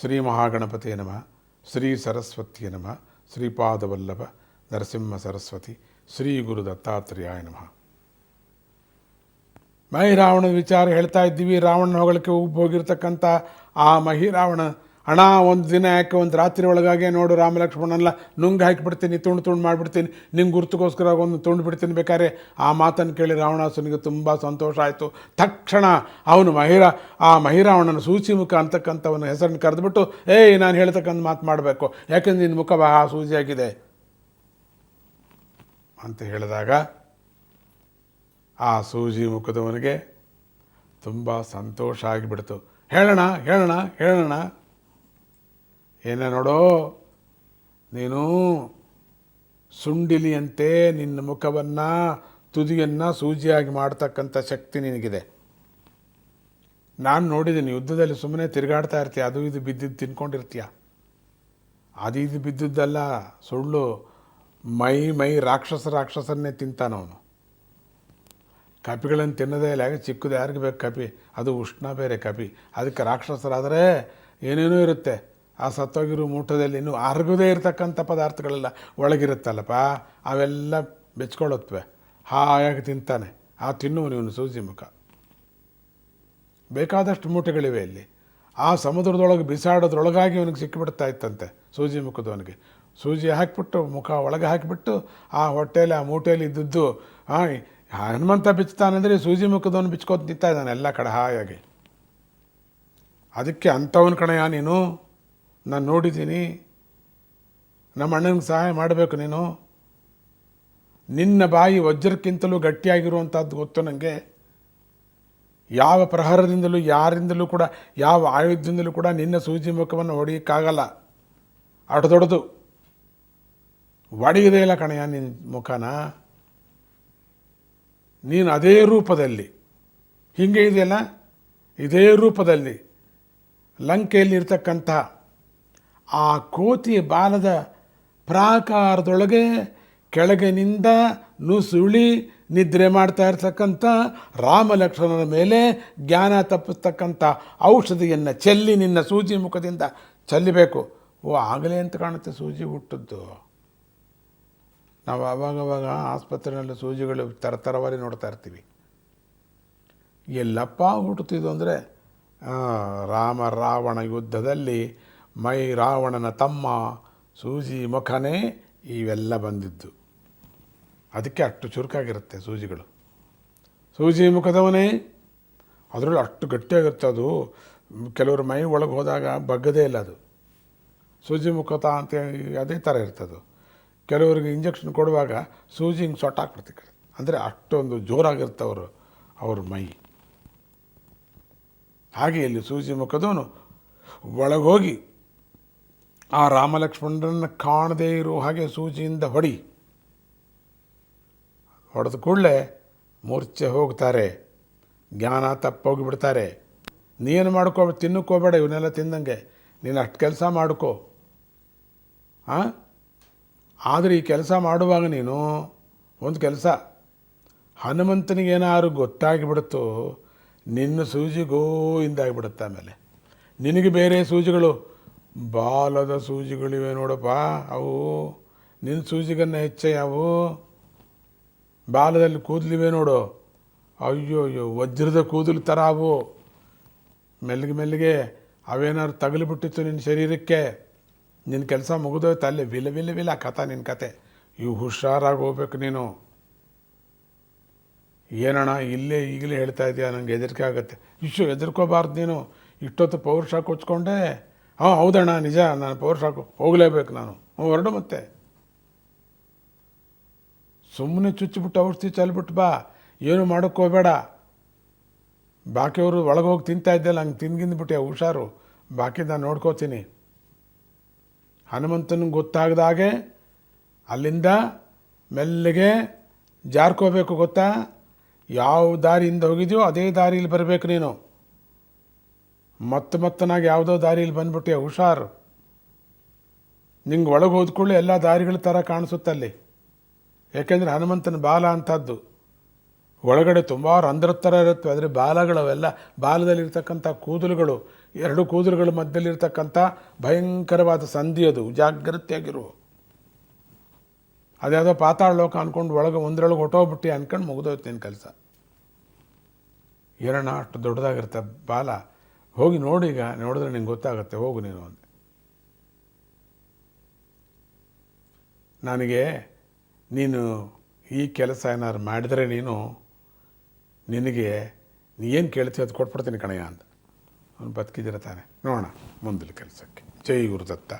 ಶ್ರೀ ಮಹಾಗಣಪತಿಯ ನಮಃ. ಶ್ರೀ ಸರಸ್ವತಿಯ ನಮಃ. ಶ್ರೀಪಾದವಲ್ಲಭ ನರಸಿಂಹ ಸರಸ್ವತಿ ಶ್ರೀ ಗುರು ದತ್ತಾತ್ರೇಯಾಯ ನಮಃ. ಮಹಿರಾವಣದ ವಿಚಾರ ಹೇಳ್ತಾ ಇದ್ದೀವಿ. ರಾವಣನ ಹೊಗಳಿಕೆ ಹೋಗಿರ್ತಕ್ಕಂಥ ಆ ಮಹಿರಾವಣ ಹಣ ಒಂದು ದಿನ ಯಾಕೆ ಒಂದು ರಾತ್ರಿ ಒಳಗಾಗಿ ನೋಡು ರಾಮಲಕ್ಷ್ಮಣನೆಲ್ಲ ನುಂಗಿ ಹಾಕಿಬಿಡ್ತೀನಿ, ತುಂಡು ಮಾಡಿಬಿಡ್ತೀನಿ, ನಿಂಗೆ ಗುರುತುಗೋಸ್ಕರ ಒಂದು ತುಂಡು ಬಿಡ್ತೀನಿ ಬೇಕಾದ್ರೆ. ಆ ಮಾತನ್ನು ಕೇಳಿ ರಾವಣಾಸುನಿಗೆ ತುಂಬ ಸಂತೋಷ ಆಯಿತು. ತಕ್ಷಣ ಅವನು ಆ ಮಹಿರಾವಣನ ಸೂಚಿಮುಖ ಅಂತಕ್ಕಂಥವನ ಹೆಸರನ್ನು ಕರೆದುಬಿಟ್ಟು, ಏಯ್ ನಾನು ಹೇಳ್ತಕ್ಕಂಥ ಮಾತು ಮಾಡಬೇಕು, ಯಾಕೆಂದ್ರೆ ನಿನ್ನ ಮುಖ ಆ ಸೂಜಿಯಾಗಿದೆ ಅಂತ ಹೇಳಿದಾಗ ಆ ಸೂಜಿ ಮುಖದವನಿಗೆ ತುಂಬ ಸಂತೋಷ ಆಗಿಬಿಡ್ತು. ಹೇಳೋಣ ಏನೇ ನೋಡೋ, ನೀನು ಸುಂಡಿಲಿಯಂತೆ ನಿನ್ನ ಮುಖವನ್ನು ತುದಿಯನ್ನು ಸೂಜಿಯಾಗಿ ಮಾಡ್ತಕ್ಕಂಥ ಶಕ್ತಿ ನಿನಗಿದೆ. ನಾನು ನೋಡಿದ್ದೀನಿ, ಯುದ್ಧದಲ್ಲಿ ಸುಮ್ಮನೆ ತಿರುಗಾಡ್ತಾ ಇರ್ತೀಯ, ಅದು ಇದು ಬಿದ್ದಿದ್ದು ತಿನ್ಕೊಂಡಿರ್ತೀಯ. ಅದು ಇದು ಬಿದ್ದಿದ್ದಲ್ಲ, ಸುಳ್ಳು. ಮೈ ರಾಕ್ಷಸರನ್ನೇ ತಿಂತಾನವನು. ಕಪಿಗಳನ್ನು ತಿನ್ನೋದೇ ಇಲ್ಲ. ಚಿಕ್ಕದು ಯಾರಿಗೆ ಬೇಕು ಕಪಿ? ಅದು ಉಷ್ಣ ಬೇರೆ ಕಪಿ. ಅದಕ್ಕೆ ರಾಕ್ಷಸರಾದರೆ ಏನೇನೋ ಇರುತ್ತೆ. ಆ ಸತ್ತೋಗಿರೋ ಮೂಟದಲ್ಲಿ ಇನ್ನೂ ಅರ್ಗದೇ ಇರತಕ್ಕಂಥ ಪದಾರ್ಥಗಳೆಲ್ಲ ಒಳಗಿರುತ್ತಲ್ಲಪ್ಪ, ಅವೆಲ್ಲ ಬೆಚ್ಕೊಳ್ಳುತ್ತವೆ. ಹಾಯಾಗಿ ತಿಂತಾನೆ. ಆ ತಿನ್ನುವನು ಇವನು ಸೂಜಿ ಮುಖ. ಬೇಕಾದಷ್ಟು ಮೂಟೆಗಳಿವೆ ಇಲ್ಲಿ. ಆ ಸಮುದ್ರದೊಳಗೆ ಬಿಸಾಡೋದ್ರೊಳಗಾಗಿ ಅವನಿಗೆ ಸಿಕ್ಕಿಬಿಡ್ತಾ ಇತ್ತಂತೆ ಸೂಜಿ ಮುಖದವನಿಗೆ. ಸೂಜಿ ಹಾಕಿಬಿಟ್ಟು ಮುಖ ಒಳಗೆ ಹಾಕಿಬಿಟ್ಟು ಆ ಹೊಟ್ಟೆಯಲ್ಲಿ ಆ ಮೂಟೆಯಲ್ಲಿ ಇದ್ದದ್ದು ಹನುಮಂತ ಬಿಚ್ತಾನಂದರೆ ಸೂಜಿ ಮುಖದವನು ಬಿಚ್ಕೋತ ನಿಂತ ಇದ್ದಾನೆ ಎಲ್ಲ ಕಡೆ ಹಾಯಾಗಿ. ಅದಕ್ಕೆ ಅಂಥವನ ಕಣೆಯ ನೀನು, ನಾನು ನೋಡಿದ್ದೀನಿ. ನಮ್ಮ ಅಣ್ಣನಿಗೆ ಸಹಾಯ ಮಾಡಬೇಕು ನೀನು. ನಿನ್ನ ಬಾಯಿ ವಜ್ರಕ್ಕಿಂತಲೂ ಗಟ್ಟಿಯಾಗಿರುವಂಥದ್ದು ಗೊತ್ತು ನನಗೆ. ಯಾವ ಪ್ರಹಾರದಿಂದಲೂ ಯಾರಿಂದಲೂ ಕೂಡ ಯಾವ ಆಯುಧದಿಂದಲೂ ಕೂಡ ನಿನ್ನ ಸೂಜಿ ಮುಖವನ್ನು ಹೊಡೆಯೋಕ್ಕಾಗಲ್ಲ. ದೊಡ್ಡದು ಒಡೆಯದೇ ಇಲ್ಲ ಕಣೆಯ ನಿನ್ನ ಮುಖನ. ನೀನು ಅದೇ ರೂಪದಲ್ಲಿ ಹೀಗೆ ಇದೆಯಲ್ಲ, ಇದೇ ರೂಪದಲ್ಲಿ ಲಂಕೆಯಲ್ಲಿ ಇರ್ತಕ್ಕಂಥ ಆ ಕೋತಿಯ ಬಾಲದ ಪ್ರಾಕಾರದೊಳಗೆ ಕೆಳಗಿನಿಂದ ನುಸುಳಿ ನಿದ್ರೆ ಮಾಡ್ತಾ ಇರ್ತಕ್ಕಂಥ ರಾಮಲಕ್ಷ್ಮಣನ ಮೇಲೆ ಜ್ಞಾನ ತಪ್ಪಿಸ್ತಕ್ಕಂಥ ಔಷಧಿಯನ್ನು ಚೆಲ್ಲಿ ನಿನ್ನ ಸೂಜಿ ಮುಖದಿಂದ ಚೆಲ್ಲಬೇಕು. ಆಗಲೇ ಅಂತ ಕಾಣುತ್ತೆ ಸೂಜಿ ಹುಟ್ಟದ್ದು. ನಾವು ಆವಾಗವಾಗ ಆಸ್ಪತ್ರೆಯಲ್ಲಿ ಸೂಜಿಗಳು ತರತರವಾಗಿ ನೋಡ್ತಾ ಇರ್ತೀವಿ. ಎಲ್ಲಪ್ಪ ಹುಟ್ಟುತ್ತಿದ್ದು ಅಂದರೆ ರಾವಣ ಯುದ್ಧದಲ್ಲಿ ರಾವಣನ ತಮ್ಮ ಸೂಜಿ ಮುಖನೇ ಇವೆಲ್ಲ ಬಂದಿದ್ದು. ಅದಕ್ಕೆ ಅಷ್ಟು ಚುರುಕಾಗಿರುತ್ತೆ ಸೂಜಿಗಳು. ಸೂಜಿ ಮುಖದವನೇ ಅದರಲ್ಲಿ ಅಷ್ಟು ಗಟ್ಟಿಯಾಗಿರುತ್ತೆ. ಅದು ಕೆಲವರು ಮೈ ಒಳಗೆ ಹೋದಾಗ ಬಗ್ಗದೇ ಇಲ್ಲ. ಅದು ಸೂಜಿ ಮುಖತ ಅಂತ ಅದೇ ಥರ ಇರ್ತದೆ. ಕೆಲವರಿಗೆ ಇಂಜೆಕ್ಷನ್ ಕೊಡುವಾಗ ಸೂಜಿ ಹಿಂಗೆ ಸೊಟ್ಟಾಕ್ಬಿಡ್ತಾರೆ. ಅಂದರೆ ಅಷ್ಟೊಂದು ಜೋರಾಗಿರುತ್ತೆ ಅವ್ರ ಮೈ. ಹಾಗೆ ಇಲ್ಲಿ ಸೂಜಿ ಮುಖದವನು ಒಳಗೋಗಿ ಆ ರಾಮಲಕ್ಷ್ಮಣರನ್ನು ಕಾಣದೇ ಇರೋ ಹಾಗೆ ಸೂಜಿಯಿಂದ ಹೊಡೆದ ಕೂಡಲೇ ಮೂರ್ಛೆ ಹೋಗ್ತಾರೆ, ಜ್ಞಾನ ತಪ್ಪೋಗಿಬಿಡ್ತಾರೆ. ನೀನು ತಿನ್ನಕ್ಕೋಬೇಡ ಇವನ್ನೆಲ್ಲ ತಿಂದಂಗೆ, ನೀನು ಅಷ್ಟು ಕೆಲಸ ಮಾಡ್ಕೋ. ಆದರೆ ಈ ಕೆಲಸ ಮಾಡುವಾಗ ನೀನು ಒಂದು ಕೆಲಸ, ಹನುಮಂತನಿಗೇನಾದ್ರು ಗೊತ್ತಾಗಿಬಿಡುತ್ತೋ ನಿನ್ನ ಸೂಜಿ ಗೋಯಿಂದಾಗಿಬಿಡುತ್ತೆ. ಆಮೇಲೆ ನಿನಗೆ ಬೇರೆ ಸೂಜಿಗಳು, ಬಾಲದ ಸೂಜಿಗಳಿವೆ ನೋಡಪ್ಪ, ಅವು ನಿನ್ನ ಸೂಜಿಗನ್ನು ಹೆಚ್ಚವು. ಬಾಲದಲ್ಲಿ ಕೂದಲಿವೆ ನೋಡು, ಅಯ್ಯೋ ವಜ್ರದ ಕೂದಲು ಥರ ಅವು. ಮೆಲ್ಲಿಗೆ ಅವೇನಾದ್ರು ತಗಲಿಬಿಟ್ಟಿತ್ತು ನಿನ್ನ ಶರೀರಕ್ಕೆ, ನಿನ್ನ ಕೆಲಸ ಮುಗಿದೋಯ್ತು. ಅಲ್ಲೇ ವಿಲ ಕಥೆ ನಿನ್ನ ಕತೆ. ಇವು ಹುಷಾರಾಗಿ ಹೋಗ್ಬೇಕು ನೀನು. ಏನಣ್ಣ ಈಗಲೇ ಹೇಳ್ತಾ ಇದೆಯಾ, ನನಗೆ ಹೆದರಿಕೆ ಆಗುತ್ತೆ. ಹೆದರ್ಕೋಬಾರ್ದು ನೀನು. ಇಷ್ಟೊತ್ತು ಪೌರುಷ ಕೊಚ್ಕೊಂಡೆ. ಹೌದಣ್ಣ ನಿಜ, ನಾನು ಪೌರುಷ ಹೋಗಲೇಬೇಕು ನಾನು. ಹೊರಡು. ಮತ್ತೆ ಸುಮ್ಮನೆ ಚುಚ್ಚಿಬಿಟ್ಟು ಔಷಧಿ ಚೆಲ್ಬಿಟ್ಟು ಬಾ, ಏನು ಮಾಡೋಕ್ಕೋಗಬೇಡ. ಬಾಕಿಯವರು ಒಳಗೋಗಿ ತಿಂತಾ ಇದ್ದಲ್ಲ, ಹಂಗೆ ತಿಂದ್ಬಿಟ್ಟೆ, ಹುಷಾರು. ಬಾಕಿ ನಾನು ನೋಡ್ಕೋತೀನಿ. ಹನುಮಂತನಿಗೆ ಗೊತ್ತಾಗದಾಗೆ ಅಲ್ಲಿಂದ ಮೆಲ್ಲಿಗೆ ಜಾರ್ಕೋಬೇಕು. ಗೊತ್ತಾ, ಯಾವ ದಾರಿಯಿಂದ ಹೋಗಿದೆಯೋ ಅದೇ ದಾರಿಯಲ್ಲಿ ಬರಬೇಕು ನೀನು. ಮತ್ತನಾಗಿ ಯಾವುದೋ ದಾರಿಯಲ್ಲಿ ಬಂದ್ಬಿಟ್ಟೆ, ಹುಷಾರು. ನಿಂಗೆ ಒಳಗೆ ಹೋದ್ಕೊಳ್ಳಿ ಎಲ್ಲ ದಾರಿಗಳ ಥರ ಕಾಣಿಸುತ್ತಲ್ಲಿ. ಯಾಕೆಂದರೆ ಹನುಮಂತನ ಬಾಲ ಅಂಥದ್ದು. ಒಳಗಡೆ ತುಂಬ ರಂಧ್ರದ ಥರ ಇರುತ್ತವೆ, ಆದರೆ ಬಾಲಗಳವೆಲ್ಲ ಬಾಲದಲ್ಲಿರ್ತಕ್ಕಂಥ ಕೂದಲುಗಳು, ಎರಡು ಕೂದಲುಗಳ ಮಧ್ಯದಲ್ಲಿರ್ತಕ್ಕಂಥ ಭಯಂಕರವಾದ ಸಂಧಿ, ಅದು ಜಾಗ್ರತೆಯಾಗಿರು. ಅದ್ಯಾವುದೋ ಪಾತಾಳ ಲೋಕ ಅಂದ್ಕೊಂಡು ಒಂದರೊಳಗೆ ಹೊಟ್ಟೋಗ್ಬಿಟ್ಟು ಅಂದ್ಕೊಂಡು ಮುಗಿದೋಯ್ತು ನಿನ್ನ ಕೆಲಸ. ಏನಣ್ಣ ಅಷ್ಟು ದೊಡ್ಡದಾಗಿರುತ್ತೆ ಬಾಲ, ಹೋಗಿ ನೋಡಿ, ಈಗ ನೋಡಿದ್ರೆ ನಿಂಗೆ ಗೊತ್ತಾಗುತ್ತೆ, ಹೋಗು ನೀನು ಅಂದೆ. ನನಗೆ ನೀನು ಈ ಕೆಲಸ ಏನಾದ್ರು ಮಾಡಿದರೆ ನಿನಗೆ ನೀ ಏನು ಕೇಳ್ತೀವಿ ಅದು ಕೊಟ್ಬಿಡ್ತೀನಿ ಕಣಯ್ಯ ಅಂತ. ಅವನು ಬದುಕಿದಿರ ತಾನೆ, ನೋಡೋಣ ಮುಂದಿನ ಕೆಲಸಕ್ಕೆ. ಜೈ ಗುರುದತ್ತ.